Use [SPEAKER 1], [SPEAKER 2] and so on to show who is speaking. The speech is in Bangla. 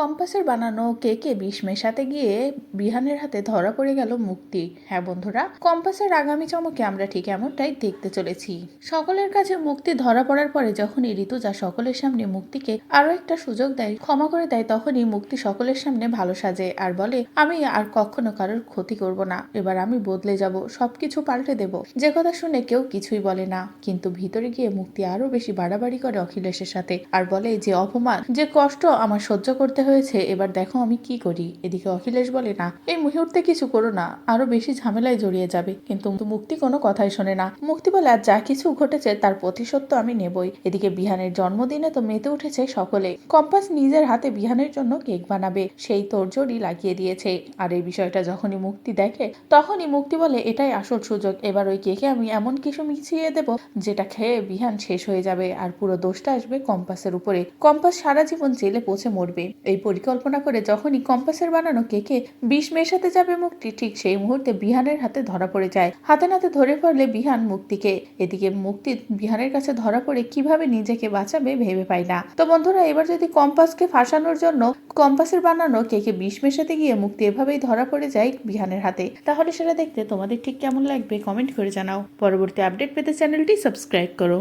[SPEAKER 1] কম্পাসের বানানো কেকে বিষ মেশাতে গিয়ে বিহানের হাতে ধরা পড়ে গেল মুক্তি। হ্যাঁ বন্ধুরা, কম্পাসের আগামী চমকে আমরা ঠিক এমনটাই দেখতে চলেছি। সকলের কাছে মুক্তি ধরা পড়ার পরে যখনই ঋতুজা সকলের সামনে মুক্তিকে আরো একটা সুযোগ দেয়, ক্ষমা করে দেয়, তখনই মুক্তি সকলের সামনে ভালো সাজে আর বলে, আমি আর কখনো কারোর ক্ষতি করব না, এবার আমি বদলে যাব, সবকিছু পাল্টে দেব। যে কথা শুনে কেউ কিছুই বলে না, কিন্তু ভিতরে গিয়ে মুক্তি আরো বেশি বাড়াবাড়ি করে অখিলেশের সাথে আর বলে, যে অপমান, যে কষ্ট আমার সহ্য করতে হয়েছে, এবার দেখো আমি কি করি। এদিকে অখিলেশ বলে, না, এই মুহূর্তে কিছু করো না, আরো বেশি ঝামেলায় জড়িয়ে যাবে। কিন্তু মুক্তি কোনো কথাই শোনে না। মুক্তি বলে, আর যা কিছু ঘটেছে তার প্রতিশোধ তো আমি নেবই। এদিকে বিহানের জন্মদিনে তো মেতে উঠেছে সকলে। কম্পাস নিজের হাতে বিহানের জন্য কেক বানাবে সেই তোড়জোড়ই লাগিয়ে দিয়েছে। আর এই বিষয়টা যখনই মুক্তি দেখে, তখনই মুক্তি বলে, এটাই আসল সুযোগ, এবার ওই কেকে আমি এমন কিছু মিশিয়ে দেব যেটা খেয়ে বিহান শেষ হয়ে যাবে আর পুরো দোষটা আসবে কম্পাসের উপরে। কম্পাস সারা জীবন জেলে পচে মরবে। এই পরিকল্পনা করে যখনই কম্পাসের বানানো কেকে বিষ মেশাতে যাবে মুক্তি, ঠিক সেই মুহূর্তে বিহানের হাতে ধরা পড়ে যায়। হাতে নাতে ধরে পড়লে বিহান মুক্তিকে। এদিকে মুক্তি বিহানের কাছে ধরা পড়ে কিভাবে নিজেকে বাঁচাবে ভেবে পায় না। তো বন্ধুরা, এবার যদি কম্পাসকে ফাঁসানোর জন্য কম্পাসের বানানো কেকে বিষ মেশাতে গিয়ে মুক্তি এভাবেই ধরা পড়ে যায় বিহানের হাতে, তাহলে সেটা দেখতে তোমাদের ঠিক কেমন লাগবে কমেন্ট করে জানাও। পরবর্তী আপডেট পেতে চ্যানেলটি সাবস্ক্রাইব করো।